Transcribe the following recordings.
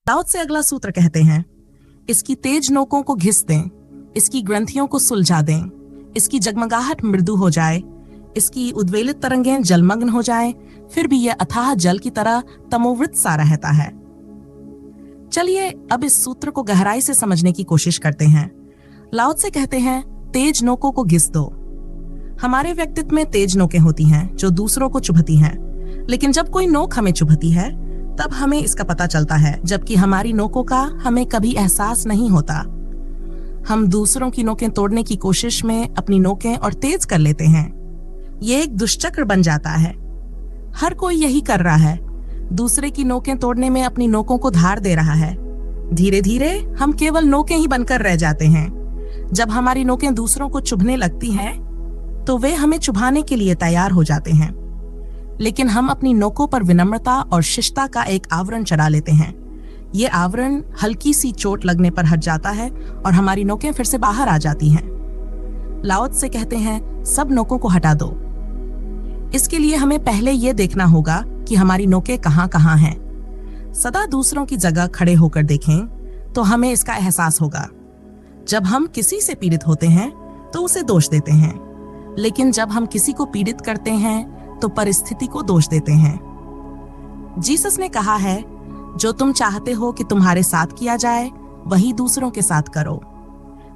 लाओ त्से अगला सूत्र कहते हैं, इसकी तेज नोकों को घिस दें, इसकी ग्रंथियों को सुलझा दें, इसकी जगमगाहट मृदु हो जाए, इसकी उद्वेलित तरंगें जलमग्न हो जाएं, फिर भी यह अथाह जल की तरह तमोवृत सा रहता है। चलिए अब इस सूत्र को गहराई से समझने की कोशिश करते हैं। लाओ त्से कहते हैं, तेज नोकों को घिस दो। हमारे व्यक्तित्व में तेज नोकें होती हैं जो दूसरों को चुभती हैं, लेकिन जब कोई नोक हमें चुभती है तब हमें इसका पता चलता है, जबकि हमारी नोकों का हमें कभी एहसास नहीं होता। हम दूसरों की नोकें तोड़ने की कोशिश में अपनी नोकें और तेज कर लेते हैं। ये एक दुष्चक्र बन जाता है। हर कोई यही कर रहा है, दूसरे की नोकें तोड़ने में अपनी नोकों को धार दे रहा है। धीरे धीरे हम केवल नोकें ही बनकर रह जाते हैं। जब हमारी नोकें दूसरों को चुभने लगती हैं तो वे हमें चुभाने के लिए तैयार हो जाते हैं, लेकिन हम अपनी नोकों पर विनम्रता और शिष्टता का एक आवरण चढ़ा लेते हैं। ये आवरण हल्की सी चोट लगने पर हट जाता है और हमारी नोकें फिर से बाहर आ जाती हैं। लाओ त्से कहते हैं, सब नोकों को हटा दो। इसके लिए हमें पहले ये देखना होगा कि हमारी नोकें कहाँ कहाँ हैं। सदा दूसरों की जगह खड़े होकर देखें तो हमें इसका एहसास होगा। जब हम किसी से पीड़ित होते हैं तो उसे दोष देते हैं, लेकिन जब हम किसी को पीड़ित करते हैं तो परिस्थिति को दोष देते हैं। जीसस ने कहा है, जो तुम चाहते हो कि तुम्हारे साथ किया जाए वही दूसरों के साथ करो।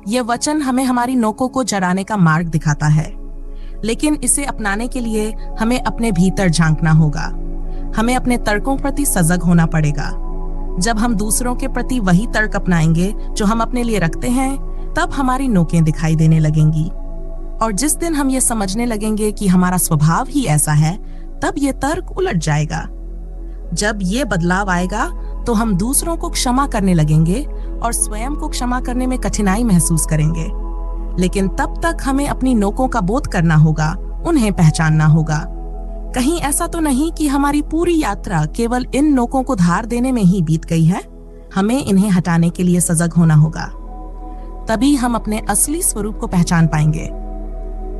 यह वचन हमें हमारी नोकों को जड़ाने का मार्ग दिखाता है, लेकिन इसे अपनाने के लिए हमें अपने भीतर झांकना होगा। हमें अपने तर्कों प्रति सजग होना पड़ेगा। जब हम दूसरों के प्रति वही तर्क अपनाएंगे जो हम अपने लिए रखते हैं, तब हमारी नोकें दिखाई देने लगेंगी। और जिस दिन हम ये समझने लगेंगे कि हमारा स्वभाव ही ऐसा है, तब ये तर्क उलट जाएगा। जब ये बदलाव आएगा तो हम दूसरों को क्षमा करने लगेंगे और स्वयं को क्षमा करने में कठिनाई महसूस करेंगे। लेकिन तब तक हमें अपनी नोकों का बोध करना होगा, उन्हें पहचानना होगा। कहीं ऐसा तो नहीं कि हमारी पूरी यात्रा केवल इन नोकों को धार देने में ही बीत गई है। हमें इन्हें हटाने के लिए सजग होना होगा, तभी हम अपने असली स्वरूप को पहचान पाएंगे।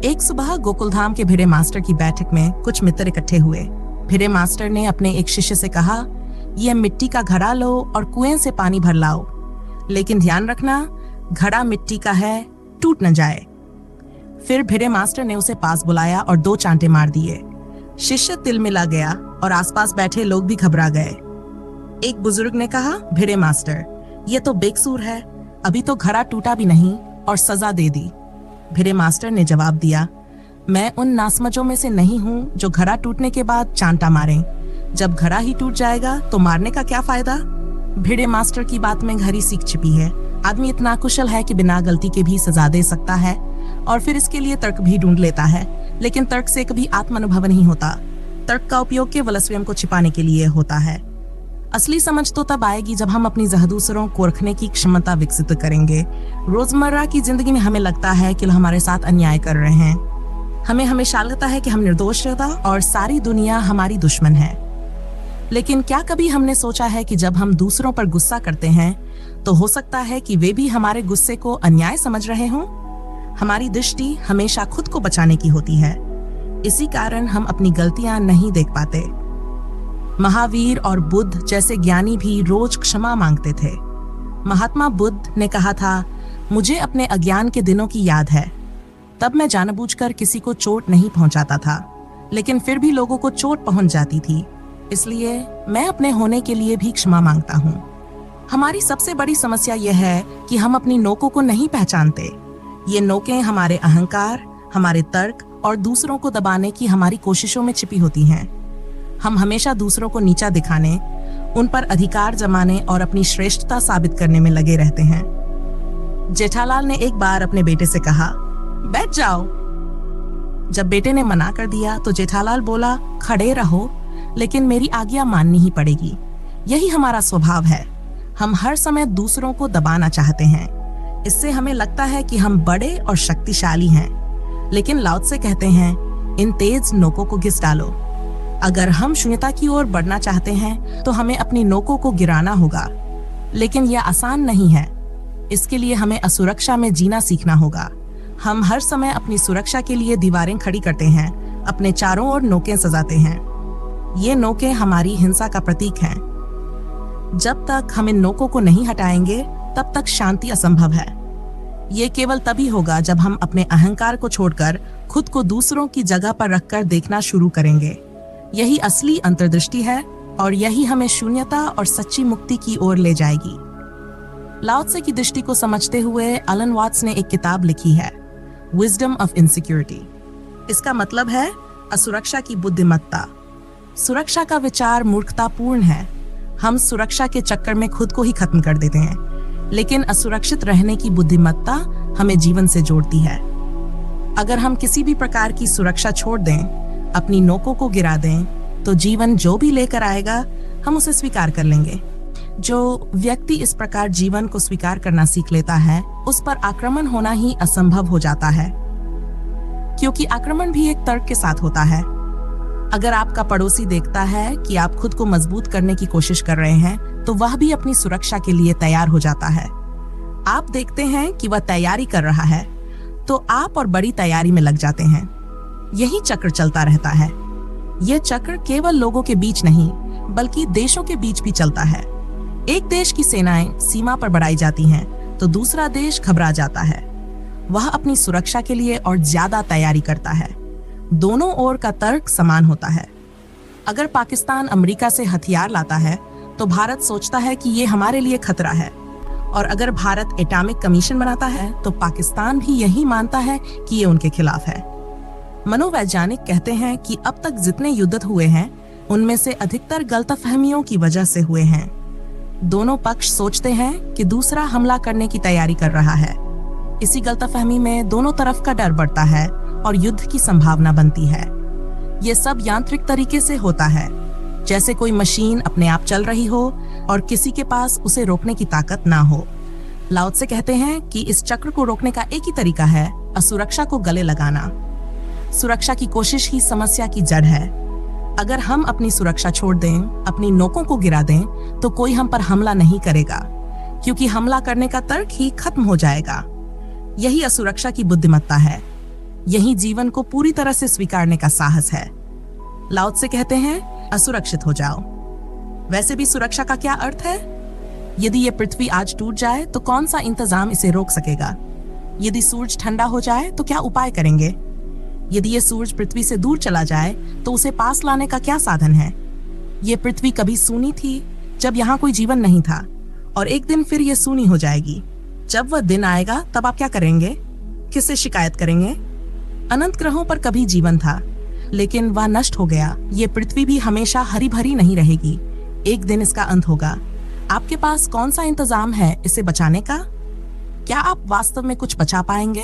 एक सुबह गोकुलधाम के भिड़े मास्टर की बैठक में कुछ मित्र इकट्ठे हुए। भिड़े मास्टर ने अपने एक शिष्य से कहा, यह मिट्टी का घड़ा लो और कुएं से पानी भर लाओ, लेकिन ध्यान रखना घड़ा मिट्टी का है, टूट न जाए। फिर भिड़े मास्टर ने उसे पास बुलाया और 2 चांटे मार दिए। शिष्य तिलमिला गया और आसपास बैठे लोग भी घबरा गए। एक बुजुर्ग ने कहा, भिड़े मास्टर, यह तो बेकसूर है, अभी तो घड़ा टूटा भी नहीं और सजा दे दी। भिड़े मास्टर ने जवाब दिया, मैं उन नासमझों में से नहीं हूँ जो घड़ा टूटने के बाद चांटा मारें। जब घड़ा ही टूट जाएगा तो मारने का क्या फायदा। भिड़े मास्टर की बात में गहरी सीख छिपी है। आदमी इतना कुशल है कि बिना गलती के भी सजा दे सकता है और फिर इसके लिए तर्क भी ढूंढ लेता है, लेकिन तर्क से कभी आत्मानुभव नहीं होता। तर्क का उपयोग केवल स्वयं को छिपाने के लिए होता है। असली समझ तो तब आएगी जब हम अपनी दूसरों को रखने की क्षमता विकसित करेंगे। रोजमर्रा की जिंदगी में हमें लगता है कि लोग हमारे साथ अन्याय कर रहे हैं। हमें हमेशा लगता है कि हम निर्दोष रहता और सारी दुनिया हमारी दुश्मन है। लेकिन क्या कभी हमने सोचा है कि जब हम दूसरों पर गुस्सा करते हैं तो हो सकता है कि वे भी हमारे गुस्से को अन्याय समझ रहे हों। हमारी दृष्टि हमेशा खुद को बचाने की होती है, इसी कारण हम अपनी गलतियां नहीं देख पाते। महावीर और बुद्ध जैसे ज्ञानी भी रोज क्षमा मांगते थे। महात्मा बुद्ध ने कहा था, मुझे अपने अज्ञान के दिनों की याद है, तब मैं जानबूझकर किसी को चोट नहीं पहुंचाता था, लेकिन फिर भी लोगों को चोट पहुंच जाती थी। इसलिए मैं अपने होने के लिए भी क्षमा मांगता हूँ। हमारी सबसे बड़ी समस्या यह है कि हम अपनी नोकों को नहीं पहचानते। ये नोकें हमारे अहंकार, हमारे तर्क और दूसरों को दबाने की हमारी कोशिशों में छिपी होती हैं। हम हमेशा दूसरों को नीचा दिखाने, उन पर अधिकार जमाने और अपनी श्रेष्ठता साबित करने में लगे रहते हैं। जेठालाल ने एक बार अपने बेटे से कहा, बैठ जाओ। जब बेटे ने मना कर दिया तो जेठालाल बोला, खड़े रहो, लेकिन मेरी आज्ञा माननी ही पड़ेगी। यही हमारा स्वभाव है। हम हर समय दूसरों को दबाना चाहते हैं। इससे हमें लगता है कि हम बड़े और शक्तिशाली हैं। लेकिन लाओ त्से कहते हैं, इन तेज नोकों को घिस डालो। अगर हम शून्यता की ओर बढ़ना चाहते हैं तो हमें अपनी नोकों को गिराना होगा, लेकिन यह आसान नहीं है। इसके लिए हमें असुरक्षा में जीना सीखना होगा। हम हर समय अपनी सुरक्षा के लिए दीवारें खड़ी करते हैं, अपने चारों ओर नोकें सजाते हैं। ये नोकें हमारी हिंसा का प्रतीक हैं। जब तक हम इन नोकों को नहीं हटाएंगे तब तक शांति असंभव है। ये केवल तभी होगा जब हम अपने अहंकार को छोड़कर खुद को दूसरों की जगह पर रखकर देखना शुरू करेंगे। यही असली अंतर्दृष्टि है और यही हमें शून्यता और सच्ची मुक्ति की ओर ले जाएगी। लाओ त्से की दृष्टि को समझते हुए एलन वाट्स ने एक किताब लिखी है, विजडम ऑफ इनसिक्योरिटी। इसका मतलब है असुरक्षा की बुद्धिमत्ता। सुरक्षा का विचार मूर्खतापूर्ण है। हम सुरक्षा के चक्कर में खुद को ही खत्म कर देते हैं, लेकिन असुरक्षित रहने की बुद्धिमत्ता हमें जीवन से जोड़ती है। अगर हम किसी भी प्रकार की सुरक्षा छोड़ दें, अपनी नोकों को गिरा दें, तो जीवन जो भी लेकर आएगा हम उसे स्वीकार कर लेंगे। जो व्यक्ति इस प्रकार जीवन को स्वीकार करना सीख लेता है, उस पर आक्रमण होना ही असंभव हो जाता है, क्योंकि आक्रमण भी एक तर्क के साथ होता है। अगर आपका पड़ोसी देखता है कि आप खुद को मजबूत करने की कोशिश कर रहे हैं, तो वह भी अपनी सुरक्षा के लिए तैयार हो जाता है। आप देखते हैं कि वह तैयारी कर रहा है, तो आप और बड़ी तैयारी में लग जाते हैं। यही चक्र चलता रहता है। यह चक्र केवल लोगों के बीच नहीं, बल्कि देशों के बीच भी चलता है। एक देश की सेनाएं सीमा पर बढ़ाई जाती हैं, तो दूसरा देश घबरा जाता है। वह अपनी सुरक्षा के लिए और ज्यादा तैयारी करता है। दोनों ओर का तर्क समान होता है। अगर पाकिस्तान अमेरिका से हथियार लाता है, तो भारत सोचता है कि ये हमारे लिए खतरा है, और अगर भारत एटॉमिक कमीशन बनाता है, तो पाकिस्तान भी यही मानता है कि ये उनके खिलाफ है। मनोवैज्ञानिक कहते हैं कि अब तक जितने युद्ध हुए हैं, उनमें से अधिकतर गलतफहमियों की वजह से हुए हैं। दोनों पक्ष सोचते हैं कि दूसरा हमला करने की तैयारी कर रहा है। इसी गलतफहमी में दोनों तरफ का डर बढ़ता है और युद्ध की संभावना बनती है। ये सब यांत्रिक तरीके से होता है, जैसे कोई मशीन अपने आप चल रही हो और किसी के पास उसे रोकने की ताकत ना हो। लाओ त्से कहते हैं कि इस चक्र को रोकने का एक ही तरीका है, असुरक्षा को गले लगाना। सुरक्षा की कोशिश ही समस्या की जड़ है। अगर हम अपनी सुरक्षा छोड़ दें, अपनी नोकों को गिरा दें, तो कोई हम पर हमला नहीं करेगा, क्योंकि हमला करने का तर्क ही खत्म हो जाएगा। यही असुरक्षा की बुद्धिमत्ता है। यही जीवन को पूरी तरह से स्वीकारने का साहस है। लाओ त्से कहते हैं, असुरक्षित हो जाओ। वैसे भी सुरक्षा का क्या अर्थ है? यदि ये पृथ्वी आज टूट जाए, तो कौन सा इंतजाम इसे रोक सकेगा? यदि सूरज ठंडा हो जाए, तो क्या उपाय करेंगे? यदि ये सूरज पृथ्वी से दूर चला जाए, तो उसे पास लाने का क्या साधन है? ये पृथ्वी कभी सूनी थी, जब यहाँ कोई जीवन नहीं था, और एक दिन फिर ये सूनी हो जाएगी। जब वह दिन आएगा, तब आप क्या करेंगे? किससे शिकायत करेंगे? अनंत ग्रहों पर कभी जीवन था, लेकिन वह नष्ट हो गया। ये पृथ्वी भी हमेशा हरी भरी नहीं रहेगी। एक दिन इसका अंत होगा। आपके पास कौन सा इंतजाम है इसे बचाने का? क्या आप वास्तव में कुछ बचा पाएंगे?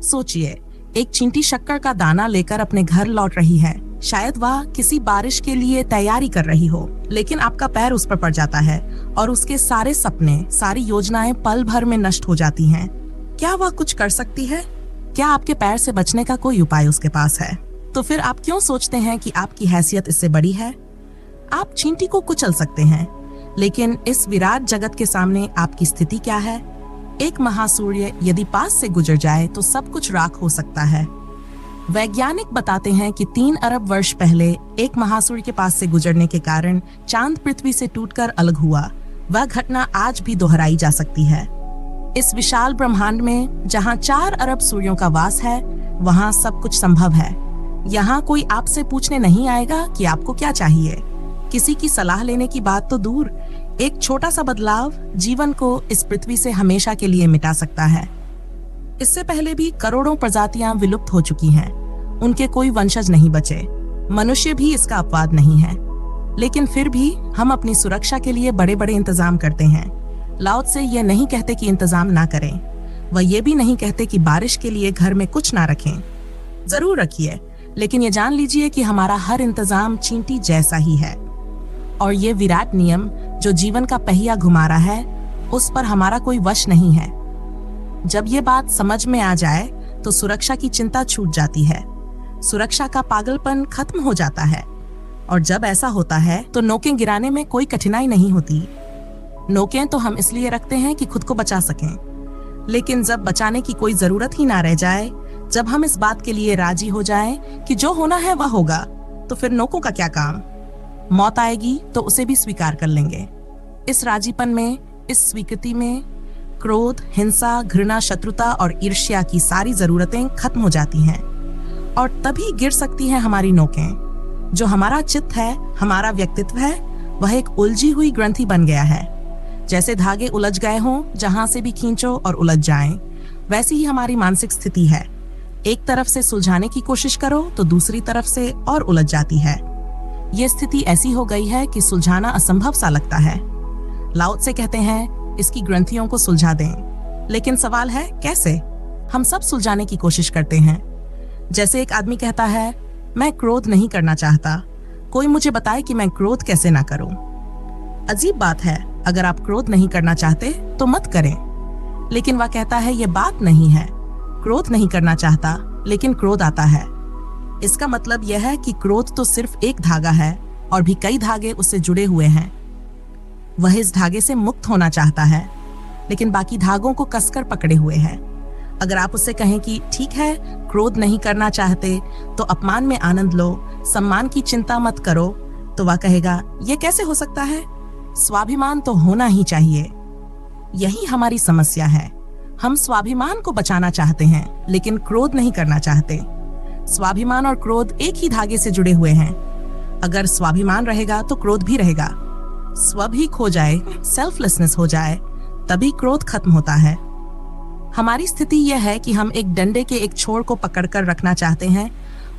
सोचिए, एक चींटी शक्कर का दाना लेकर अपने घर लौट रही है। शायद वह किसी बारिश के लिए तैयारी कर रही हो, लेकिन आपका पैर उस पर पड़ जाता है और उसके सारे सपने, सारी योजनाएं पल भर में नष्ट हो जाती हैं। क्या वह कुछ कर सकती है? क्या आपके पैर से बचने का कोई उपाय उसके पास है? तो फिर आप क्यों सोचते हैं कि आपकी हैसियत इससे बड़ी है? आप चींटी को कुचल सकते हैं, लेकिन इस विराट जगत के सामने आपकी स्थिति क्या है? एक महासूर्य यदि पास से गुजर जाए तो सब कुछ राख हो सकता है। वैज्ञानिक बताते हैं कि 3 अरब वर्ष पहले एक महासूर्य के पास से गुजरने के कारण चांद पृथ्वी से टूटकर अलग हुआ। वह घटना आज भी दोहराई जा सकती है। इस विशाल ब्रह्मांड में जहां 4 अरब सूर्यों का वास है, वहां सब कुछ संभव है। यहाँ कोई आपसे पूछने नहीं आएगा कि आपको क्या चाहिए। किसी की सलाह लेने की बात तो दूर, एक छोटा सा बदलाव जीवन को इस पृथ्वी से हमेशा के लिए मिटा सकता है। इससे पहले भी करोड़ों प्रजातियां विलुप्त हो चुकी हैं। उनके कोई वंशज नहीं बचे। मनुष्य भी इसका अपवाद नहीं है। लेकिन फिर भी हम अपनी सुरक्षा के लिए बड़े बड़े इंतजाम करते हैं। लाओ त्से ये नहीं कहते कि इंतजाम ना करें। वह ये भी नहीं कहते कि बारिश के लिए घर में कुछ ना रखें। जरूर रखिए, लेकिन ये जान लीजिए कि हमारा हर इंतजाम चींटी जैसा ही है। और ये विराट नियम जो जीवन का पहिया घुमा रहा है, उस पर हमारा कोई वश नहीं है। जब ये बात समझ में आ जाए तो सुरक्षा की चिंता छूट जाती है। सुरक्षा का पागलपन खत्म हो जाता है। और जब ऐसा होता है तो नोकें गिराने में कोई कठिनाई नहीं होती। नोकें तो हम इसलिए रखते हैं कि खुद को बचा सकें। लेकिन जब बचाने की कोई जरूरत ही ना रह जाए, जब हम इस बात के लिए राजी हो जाएं कि जो होना है वह होगा, तो फिर नोकों का क्या काम? मौत आएगी तो उसे भी स्वीकार कर लेंगे। इस राजीपन में, इस स्वीकृति में क्रोध, हिंसा, घृणा, शत्रुता और ईर्ष्या की सारी जरूरतें खत्म हो जाती हैं और तभी गिर सकती हैं हमारी नोकें। जो हमारा चित्त है, हमारा व्यक्तित्व है, वह एक उलझी हुई ग्रंथि बन गया है। जैसे धागे उलझ गए हों, जहां से भी खींचो और उलझ जाएं, वैसी ही हमारी मानसिक स्थिति है। एक तरफ से सुलझाने की कोशिश करो तो दूसरी तरफ से और उलझ जाती है। ये स्थिति ऐसी हो गई है कि सुलझाना असंभव सा लगता है। लाओ त्से कहते हैं, इसकी ग्रंथियों को सुलझा दें। लेकिन सवाल है कैसे? हम सब सुलझाने की कोशिश करते हैं। जैसे एक आदमी कहता है, मैं क्रोध नहीं करना चाहता, कोई मुझे बताए कि मैं क्रोध कैसे ना करूं। अजीब बात है, अगर आप क्रोध नहीं करना चाहते तो मत करें। लेकिन वह कहता है, यह बात नहीं है, क्रोध नहीं करना चाहता लेकिन क्रोध आता है। इसका मतलब यह है कि क्रोध तो सिर्फ एक धागा है और भी कई धागे उससे जुड़े हुए हैं। वह इस धागे से मुक्त होना चाहता है लेकिन बाकी धागों को कसकर पकड़े हुए है। अगर आप उससे कहें कि ठीक है, क्रोध नहीं करना चाहते तो अपमान में आनंद लो, सम्मान की चिंता मत करो, तो वह कहेगा, यह कैसे हो सकता है? स्वाभिमान तो होना ही चाहिए। यही हमारी समस्या है। हम स्वाभिमान को बचाना चाहते हैं लेकिन क्रोध नहीं करना चाहते। स्वाभिमान और क्रोध एक ही धागे से जुड़े हुए हैं। अगर स्वाभिमान रहेगा तो क्रोध भी रहेगा। स्व भी खो जाए, सेल्फलेसनेस हो जाए, तभी क्रोध खत्म होता है। हमारी स्थिति यह है कि हम एक डंडे के एक छोर को पकड़कर रखना चाहते हैं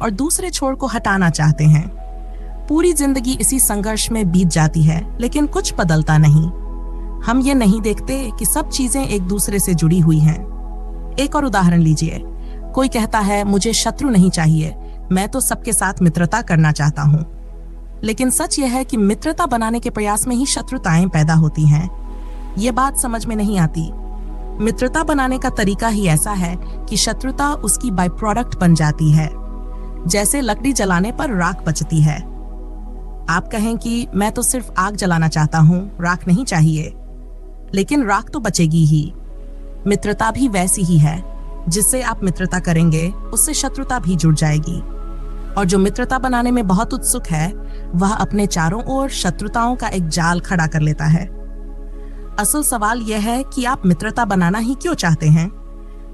और दूसरे छोर को हटाना चाहते हैं। पूरी जिंदगी इसी संघर्ष में बीत जाती है लेकिन कुछ बदलता नहीं। हम ये नहीं देखते कि सब चीजें एक दूसरे से जुड़ी हुई हैं। एक और उदाहरण लीजिए। कोई कहता है, मुझे शत्रु नहीं चाहिए, मैं तो सबके साथ मित्रता करना चाहता हूँ। लेकिन सच यह है कि मित्रता बनाने के प्रयास में ही शत्रुताएं पैदा होती हैं। ये बात समझ में नहीं आती। मित्रता बनाने का तरीका ही ऐसा है कि शत्रुता उसकी बाय प्रोडक्ट बन जाती है। जैसे लकड़ी जलाने पर राख बचती है। आप कहें कि मैं तो सिर्फ आग जलाना चाहता हूँ, राख नहीं चाहिए, लेकिन राख तो बचेगी ही। मित्रता भी वैसी ही है। जिससे आप मित्रता करेंगे उससे शत्रुता भी जुड़ जाएगी। और जो मित्रता बनाने में बहुत उत्सुक है वह अपने चारों ओर शत्रुताओं का एक जाल खड़ा कर लेता है। असल सवाल यह है कि आप मित्रता बनाना ही क्यों चाहते हैं?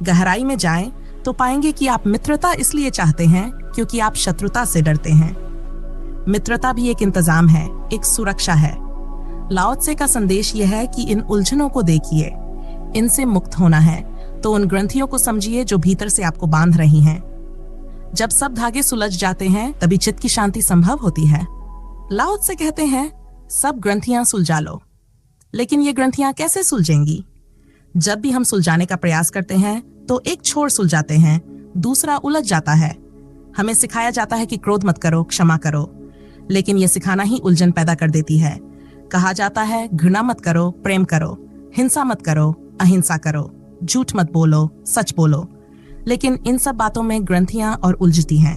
गहराई में जाएं तो पाएंगे कि आप मित्रता इसलिए चाहते हैं क्योंकि आप शत्रुता से डरते हैं। मित्रता भी एक इंतजाम है, एक सुरक्षा है। लाओ त्से का संदेश यह है कि इन उलझनों को देखिए, इनसे मुक्त होना है तो उन ग्रंथियों को समझिए जो भीतर से आपको बांध रही हैं। जब सब धागे सुलझ जाते हैं तभी चित्त की शांति संभव होती है। लाओ त्से कहते हैं, सब ग्रंथियां सुलझा लो। लेकिन ये ग्रंथियां कैसे सुलझेंगी? जब भी हम सुलझाने का प्रयास करते हैं तो एक छोर सुलझाते हैं, दूसरा उलझ जाता है। हमें सिखाया जाता है कि क्रोध मत करो, क्षमा करो, लेकिन यह सिखाना ही उलझन पैदा कर देती है। कहा जाता है, घृणा मत करो, प्रेम करो, हिंसा मत करो, अहिंसा करो, झूठ मत बोलो, सच बोलो, लेकिन इन सब बातों में ग्रंथियां और उलझती हैं।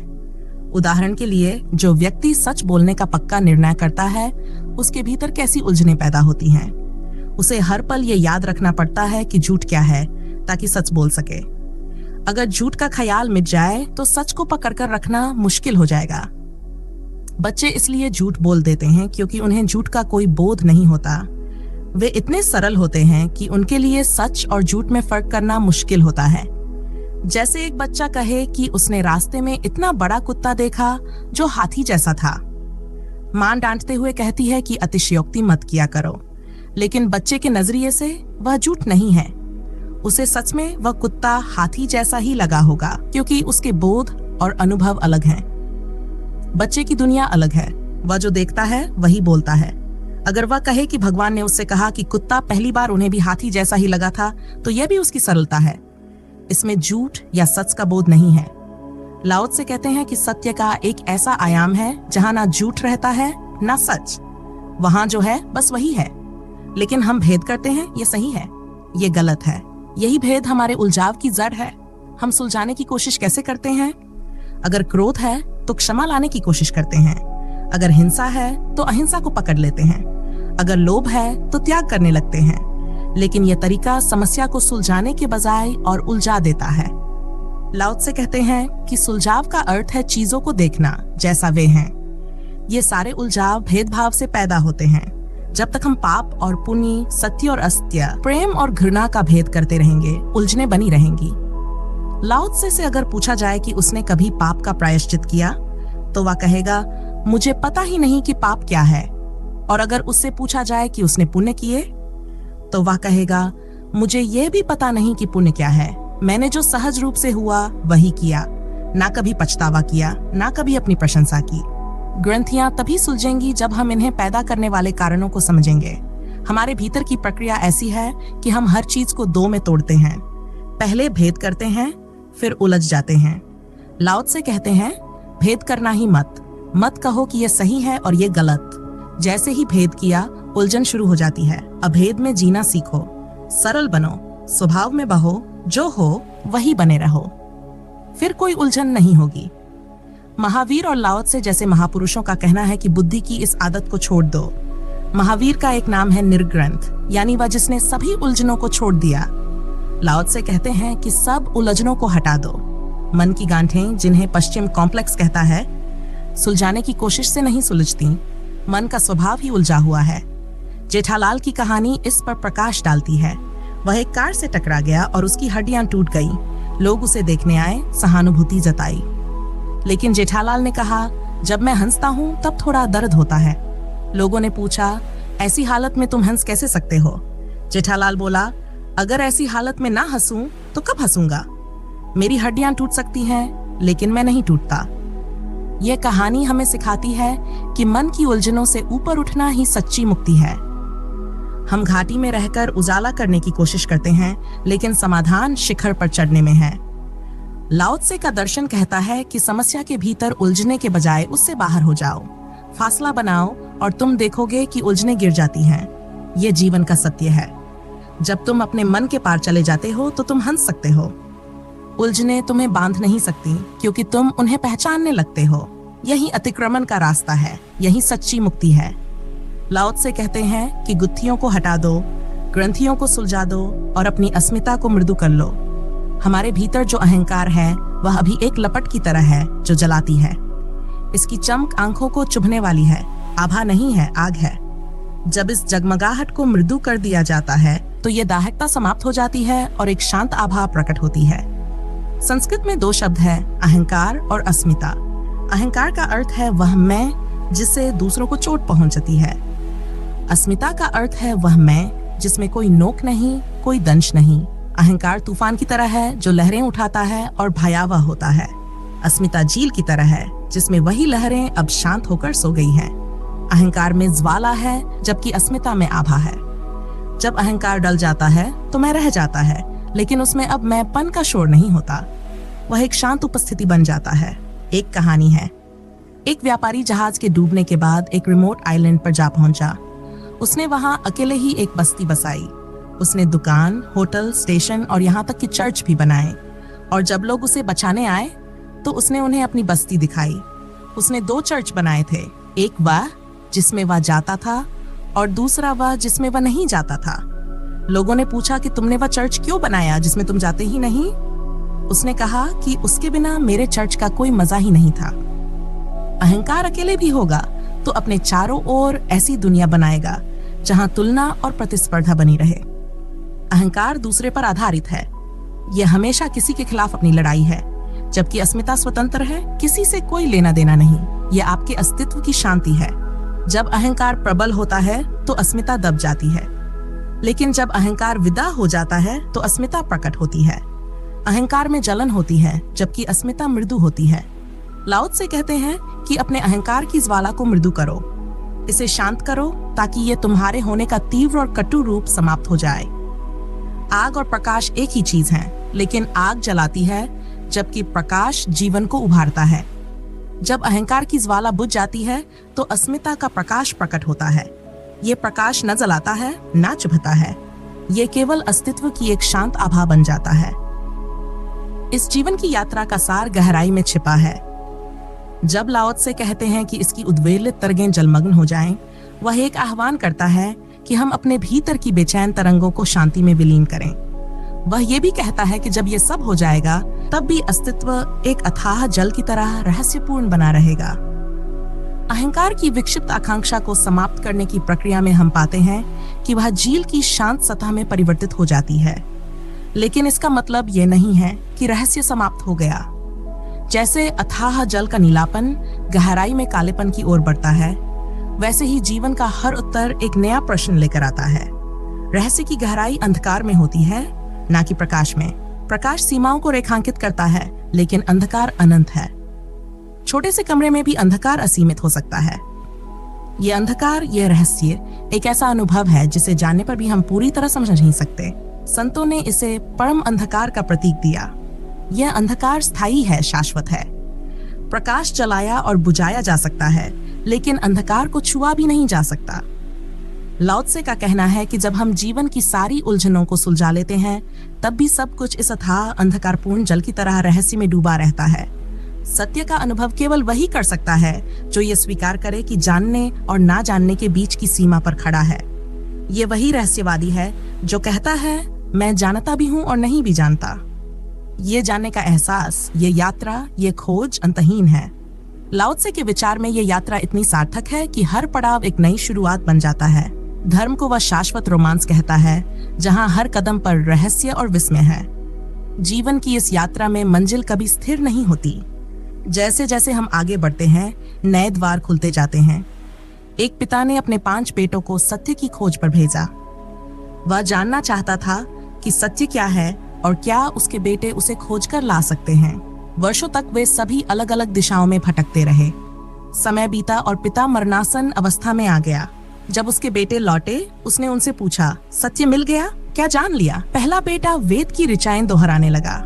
उदाहरण के लिए, जो व्यक्ति सच बोलने का पक्का निर्णय करता है उसके भीतर कैसी उलझनें पैदा होती हैं। उसे हर पल ये याद रखना पड़ता है कि झूठ क्या है ताकि सच बोल सके। अगर झूठ का ख्याल मिट जाए तो सच को पकड़कर रखना मुश्किल हो जाएगा। बच्चे इसलिए झूठ बोल देते हैं क्योंकि उन्हें झूठ का कोई बोध नहीं होता। वे इतने सरल होते हैं कि उनके लिए सच और झूठ में फर्क करना मुश्किल होता है। जैसे एक बच्चा कहे कि उसने रास्ते में इतना बड़ा कुत्ता देखा जो हाथी जैसा था। मां डांटते हुए कहती है कि अतिशयोक्ति मत किया करो, लेकिन बच्चे के नजरिए से वह झूठ नहीं है। उसे सच में वह कुत्ता हाथी जैसा ही लगा होगा क्योंकि उसके बोध और अनुभव अलग हैं। बच्चे की दुनिया अलग है, वह जो देखता है वही बोलता है। अगर वह कहे कि भगवान ने उससे कहा कि कुत्ता पहली बार उन्हें भी हाथी जैसा ही लगा था, तो यह भी उसकी सरलता है। इसमें झूठ या सच का बोध नहीं है। लाओ त्से कहते हैं कि सत्य का एक ऐसा आयाम है जहां ना झूठ रहता है ना सच। वहां जो है बस वही है, लेकिन हम भेद करते हैं ये सही है, ये गलत है। यही भेद हमारे उलझाव की जड़ है। हम सुलझाने की कोशिश कैसे करते हैं? अगर क्रोध है तो क्षमा लाने की कोशिश करते हैं। अगर हिंसा है तो अहिंसा को पकड़ लेते हैं। अगर लोभ है तो त्याग करने लगते हैं। लेकिन यह तरीका समस्या को सुलझाने के बजाय और उलझा देता है। लाओ त्से कहते हैं कि सुलझाव का अर्थ है चीजों को देखना जैसा वे हैं। ये सारे उलझाव भेदभाव से पैदा होते हैं। जब तक हम पाप और पुण्य, सत्य और असत्य, प्रेम और घृणा का भेद करते रहेंगे, उलझने बनी रहेंगी। लाओ त्से से अगर पूछा जाए कि उसने कभी पाप का प्रायश्चित किया, तो वह कहेगा, मुझे पता ही नहीं कि पाप क्या है। और अगर उससे पूछा जाए कि उसने पुण्य किए, तो वह कहेगा, मुझे ये भी पता नहीं कि पुण्य क्या है। मैंने जो सहज रूप से हुआ वही किया, ना कभी पछतावा किया, ना कभी अपनी प्रशंसा की। ग्रंथियां तभी सुलझेंगी जब हम इन्हें पैदा करने वाले कारणों को समझेंगे। हमारे भीतर की प्रक्रिया ऐसी है कि हम हर चीज को दो में तोड़ते हैं। पहले भेद करते हैं, फिर उलझ जाते हैं। लाओ त्से कहते हैं, भेद करना ही मत कहो कि यह सही है और ये गलत। जैसे ही भेद किया, उलझन शुरू हो जाती है। अभेद में जीना सीखो, सरल बनो, स्वभाव में बहो, जो हो वही बने रहो, फिर कोई उलझन नहीं होगी। महावीर और लाओ त्से जैसे महापुरुषों का कहना है कि बुद्धि की इस आदत को छोड़ दो। महावीर का एक नाम है निर्ग्रंथ, यानी वह जिसने सभी उलझनों को छोड़ दिया। लाओ त्से कहते हैं कि सब उलझनों को हटा दो। मन की गांठें, जिन्हें पश्चिम कॉम्प्लेक्स कहता है, सुलझाने की कोशिश से नहीं सुलझती। मन का स्वभाव ही उलझा हुआ है। जेठालाल की कहानी इस पर प्रकाश डालती है। वह एक कार से टकरा गया और उसकी हड्डियां टूट गई। लोग उसे देखने आए, सहानुभूति जताई, लेकिन जेठालाल ने कहा, जब मैं हंसता हूँ तब थोड़ा दर्द होता है। लोगों ने पूछा, ऐसी हालत में तुम हंस कैसे सकते हो? जेठालाल बोला, अगर ऐसी हालत में ना हंसूं तो कब हंसूंगा? मेरी हड्डियां टूट सकती हैं, लेकिन मैं नहीं टूटता। यह कहानी हमें सिखाती है कि मन की उलझनों से ऊपर उठना ही सच्ची मुक्ति है। हम घाटी में रहकर उजाला करने की कोशिश करते हैं, लेकिन समाधान शिखर पर चढ़ने में है। लाओ त्से का दर्शन कहता है कि समस्या के भीतर उलझने के बजाय उससे बाहर हो जाओ, फासला बनाओ और तुम देखोगे कि उलझने गिर जाती हैं। यह जीवन का सत्य है। जब तुम अपने मन के पार चले जाते हो तो तुम हंस सकते हो। उलझने तुम्हें बांध नहीं सकती, क्योंकि तुम उन्हें पहचानने लगते हो। यही अतिक्रमण का रास्ता है, यही सच्ची मुक्ति है। लाओ त्से कहते हैं कि गुत्थियों को हटा दो, ग्रंथियों को सुलझा दो और अपनी अस्मिता को मृदु कर लो। हमारे भीतर जो अहंकार है, वह अभी एक लपट की तरह है जो जलाती है। इसकी चमक आंखों को चुभने वाली है, आभा नहीं है, आग है। जब इस जगमगाहट को मृदु कर दिया जाता है, तो ये दाहकता समाप्त हो जाती है और एक शांत आभा प्रकट होती है। संस्कृत में दो शब्द है, अहंकार और अस्मिता। अहंकार का अर्थ है वह मैं जिससे दूसरों को चोट पहुंचती है। अस्मिता का अर्थ है वह मैं जिसमें कोई नोक नहीं, कोई दंश नहीं। अहंकार तूफान की तरह है जो लहरें उठाता है और भयावह होता है। अस्मिता झील की तरह है जिसमें वही लहरें अब शांत होकर सो गई हैं। अहंकार में ज्वाला है, जबकि अस्मिता में आभा है। जब अहंकार डल जाता है तो मैं रह जाता है, लेकिन उसमें अब मैंपन का शोर नहीं होता। वह एक शांत उपस्थिति बन जाता है। एक कहानी है। एक व्यापारी जहाज के डूबने के बाद एक रिमोट आइलैंड पर जा पहुंचा। उसने वहां अकेले ही एक बस्ती बसाई। उसने दुकान, होटल, स्टेशन और यहाँ तक कि चर्च भी बनाए। और जब लोग उसे बचाने आए तो उसने उन्हें अपनी बस्ती दिखाई। उसने 2 चर्च बनाए थे, एक वह जिसमें वह जाता था और दूसरा वह जिसमें वह नहीं जाता था। लोगों ने पूछा कि तुमने वह चर्च क्यों बनाया जिसमें तुम जाते ही नहीं? उसने कहा कि उसके बिना मेरे चर्च का कोई मजा ही नहीं था। अहंकार अकेले भी होगा तो अपने चारों ओर ऐसी दुनिया बनाएगा जहां तुलना और प्रतिस्पर्धा बनी रहे। अहंकार दूसरे पर आधारित है। यह हमेशा किसी के खिलाफ अपनी लड़ाई है, जबकि अस्मिता स्वतंत्र है, किसी से कोई लेना देना नहीं। यह आपके अस्तित्व की शांति है। जब अहंकार प्रबल होता है तो अस्मिता दब जाती है, लेकिन जब अहंकार विदा हो जाता है तो अस्मिता प्रकट होती है। अहंकार में जलन होती है, जबकि अस्मिता मृदु होती है। लाओ त्से कहते हैं कि अपने अहंकार की ज्वाला को मृदु करो, इसे शांत करो, ताकि ये तुम्हारे होने का तीव्र और कटु रूप समाप्त हो जाए। आग और प्रकाश एक ही चीज है, लेकिन आग जलाती है जबकि प्रकाश जीवन को उभारता है। जब अहंकार की ज्वाला बुझ जाती है तो अस्मिता का प्रकाश प्रकट होता है। ये प्रकाश न जलाता है, न चुभता है। ये केवल अस्तित्व की एक शांत आभा बन जाता है। इस जीवन की यात्रा का सार गहराई में छिपा है। जब लाओ त्से कहते हैं कि इसकी उद्वेलित तरंगें जलमग्न हो जाएं, वह एक आह्वान करता है कि हम अपने भीतर की बेचैन तरंगों को शांति में विलीन करें। वह ये भी कहता है कि जब ये सब हो जाएगा, तब भी अस्तित्व एक अथाह जल की तरह रहस्यपूर्ण बना रहेगा। अहंकार की विक्षिप्त आकांक्षा को समाप्त करने की प्रक्रिया में हम पाते हैं कि वह झील की शांत सतह में परिवर्तित हो जाती है। लेकिन इसका मतलब यह नहीं है कि रहस्य समाप्त हो गया। जैसे अथाह जल का नीलापन गहराई में कालेपन की ओर बढ़ता है, वैसे ही जीवन का हर उत्तर एक नया प्रश्न लेकर आता है। रहस्य की गहराई अंधकार में होती है, ना कि प्रकाश में। प्रकाश सीमाओं को रेखांकित करता है, लेकिन अंधकार अनंत है। छोटे से कमरे में भी अंधकार असीमित हो सकता है। यह अंधकार, यह रहस्य एक ऐसा अनुभव है जिसे जानने पर भी हम पूरी तरह समझ नहीं सकते। संतों ने इसे परम अंधकार का प्रतीक दिया। यह अंधकार स्थायी है, शाश्वत है। प्रकाश जलाया और बुझाया जा सकता है, लेकिन अंधकार को छुआ भी नहीं जा सकता। लाओ त्से का कहना है कि जब हम जीवन की सारी उलझनों को सुलझा लेते हैं, तब भी सब कुछ इस अथाह अंधकारपूर्ण जल की तरह रहस्य में डूबा रहता है। सत्य का अनुभव केवल वही कर सकता है जो ये स्वीकार करे कि जानने और ना जानने के बीच की सीमा पर खड़ा है। ये वही रहस्यवादी है जो कहता है, मैं जानता भी हूं और नहीं भी जानता। ये जानने का एहसास, ये यात्रा, ये खोज अंतहीन है। लाओ त्से के विचार में ये यात्रा इतनी सार्थक है कि हर पड़ाव एक नई शुरुआत बन जाता है। धर्म को वह शाश्वत रोमांस कहता है जहां हर कदम पर रहस्य और विस्मय है। जीवन की इस यात्रा में मंजिल कभी स्थिर नहीं होती। जैसे जैसे हम आगे बढ़ते हैं, नए द्वार खुलते जाते हैं। एक पिता ने अपने 5 बेटों को सत्य की खोज पर भेजा। वह जानना चाहता था कि सत्य क्या है और क्या उसके बेटे उसे खोजकर ला सकते हैं। वर्षों तक वे सभी अलग अलग दिशाओं में भटकते रहे। समय बीता और पिता मरणासन अवस्था में आ गया। जब उसके बेटे लौटे, उसने उनसे पूछा, सत्य मिल गया? क्या जान लिया? पहला बेटा वेद की ऋचाएं दोहराने लगा।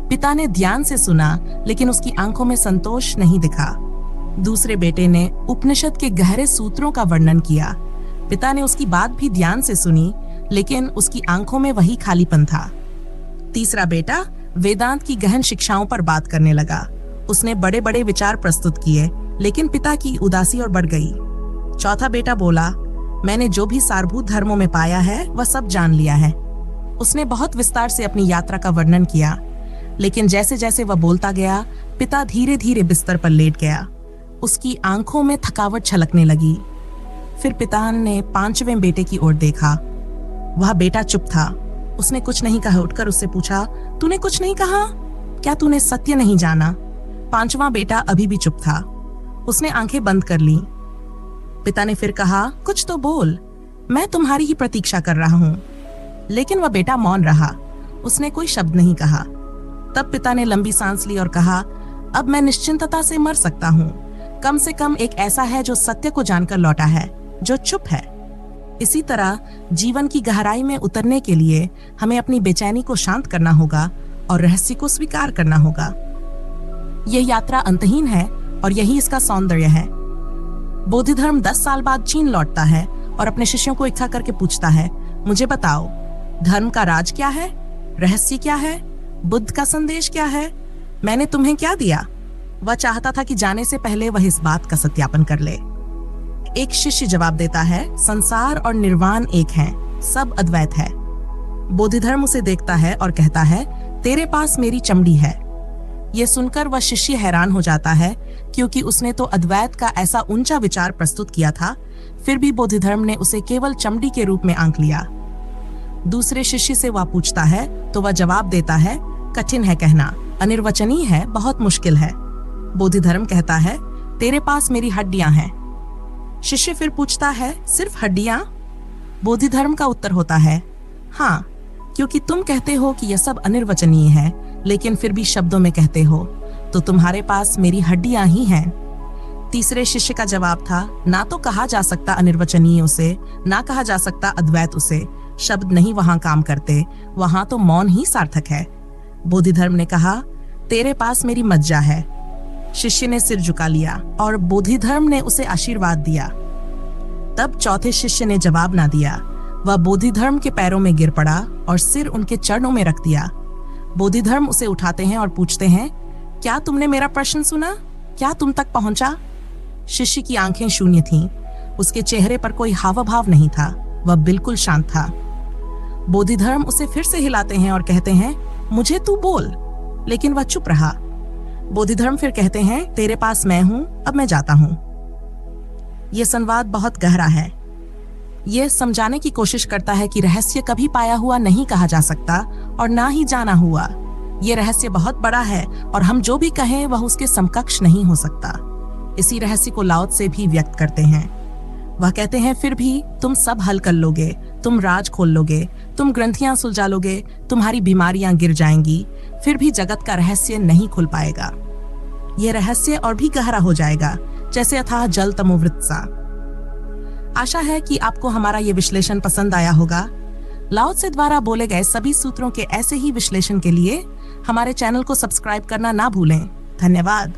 पिता ने ध्यान से सुना, लेकिन उसकी आंखों में संतोष नहीं दिखा। दूसरे बेटे ने उपनिषद के गहरे सूत्रों का वर्णन किया। पिता ने उसकी बात भी ध्यान से सुनी, लेकिन उसकी आंखों में वही खालीपन था। तीसरा बेटा वेदांत की गहन शिक्षाओं पर बात करने लगा। उसने बड़े बड़े विचार प्रस्तुत किए, लेकिन पिता की उदासी और बढ़ गई। चौथा बेटा बोला, मैंने जो भी सारभूत धर्मों में पाया है वह सब जान लिया है। उसने बहुत विस्तार से अपनी यात्रा का वर्णन किया, लेकिन जैसे जैसे वह बोलता गया, पिता धीरे धीरे बिस्तर पर लेट गया। उसकी आंखों में थकावट छलकने लगी। फिर पिता ने 5वें बेटे की ओर देखा। वह बेटा चुप था। उसने कुछ नहीं कहा। उठकर उससे पूछा, तूने कुछ नहीं कहा? क्या तूने सत्य नहीं जाना? 5वां बेटा अभी भी चुप था। उसने आंखें बंद कर ली। पिता ने फिर कहा, कुछ तो बोल, मैं तुम्हारी ही प्रतीक्षा कर रहा हूं। लेकिन वह बेटा मौन रहा। उसने कोई शब्द नहीं कहा। तब पिता ने लंबी सांस ली और कहा, अब मैं निश्चिंतता से मर सकता हूँ। कम से कम एक ऐसा है जो सत्य को जानकर लौटा है, जो चुप है। इसी तरह जीवन की गहराई में उतरने के लिए हमें अपनी बेचैनी को शांत करना होगा और रहस्य को स्वीकार करना होगा। यह यात्रा अंतहीन है और यही इसका सौंदर्य है। बोधिधर्म 10 साल बाद चीन लौटता है और अपने शिष्यों को इकट्ठा करके पूछता है, मुझे बताओ, धर्म का राज क्या है? रहस्य क्या है? बुद्ध का संदेश क्या है? मैंने तुम्हें क्या दिया? वह चाहता था कि जाने से पहले वह इस बात का सत्यापन कर ले। एक शिष्य जवाब देता है, संसार और निर्वाण एक हैं, सब अद्वैत है। बोधिधर्म उसे देखता है और कहता है, तेरे पास मेरी चमड़ी है। यह सुनकर वह शिष्य हैरान हो जाता है, क्योंकि उसने तो अद्वैत का ऐसा ऊंचा विचार प्रस्तुत किया था। फिर भी बोधिधर्म ने उसे केवल चमड़ी के रूप में आंक लिया। दूसरे शिष्य से वह पूछता है तो वह जवाब देता है, कठिन है कहना, अनिर्वचनीय है, बहुत मुश्किल है। बोधिधर्म कहता है, तेरे पास मेरी हड्डियां हैं। शिष्य फिर पूछता है, सिर्फ हड्डियां? बोधिधर्म का उत्तर होता है, हाँ, क्योंकि तुम कहते हो कि यह सब अनिर्वचनीय है, लेकिन फिर भी शब्दों में कहते हो, तो तुम्हारे पास मेरी हड्डियां ही हैं। तीसरे शिष्य का जवाब था, ना तो कहा जा सकता अनिर्वचनीय उसे, ना कहा जा सकता अद्वैत उसे। शब्द नहीं वहां काम करते, वहां तो मौन ही सार्थक है। बोधिधर्म ने कहा, तेरे पास मेरी मज्जा है। शिष्य ने सिर झुका लिया और बोधिधर्म ने उसे आशीर्वाद दिया। तब चौथे शिष्य ने जवाब ना दिया। वह बोधिधर्म के पैरों में गिर पड़ा और सिर उनके चरणों में रख दिया। बोधिधर्म उसे उठाते हैं और पूछते हैं, क्या तुमने मेरा प्रश्न सुना? क्या तुम तक पहुंचा? शिष्य की आंखें शून्य थीं। उसके चेहरे पर कोई हाव भाव नहीं था। वह बिल्कुल शांत था। बोधिधर्म उसे फिर से हिलाते हैं और कहते हैं, मुझे तू बोल। लेकिन वह चुप रहा। बोधिधर्म फिर कहते हैं, तेरे पास मैं हूं, अब मैं जाता हूं। ये संवाद बहुत गहरा है। ये समझाने की कोशिश करता है कि रहस्य कभी पाया हुआ नहीं कहा जा सकता और ना ही जाना हुआ। ये रहस्य बहुत बड़ा है और हम जो भी कहें वह उसके समकक्ष नहीं हो सकता। इसी रहस्य को लाओ त्से भी व्यक्त करते हैं। वह कहते हैं फिर भी तुम सब हल कर लोगे, तुम राज खोल लोगे, तुम ग्रंथियां सुलझा लोगे, तुम्हारी बीमारियां गिर जाएंगी, फिर भी जगत का रहस्य नहीं खुल पाएगा। यह रहस्य और भी गहरा हो जाएगा, जैसे अथाह जल तमोवृत सा। आशा है कि आपको हमारा ये विश्लेषण पसंद आया होगा। लाओ त्से द्वारा बोले गए सभी सूत्रों के ऐसे ही विश्लेषण के लिए हमारे चैनल को सब्सक्राइब करना ना भूलें। धन्यवाद।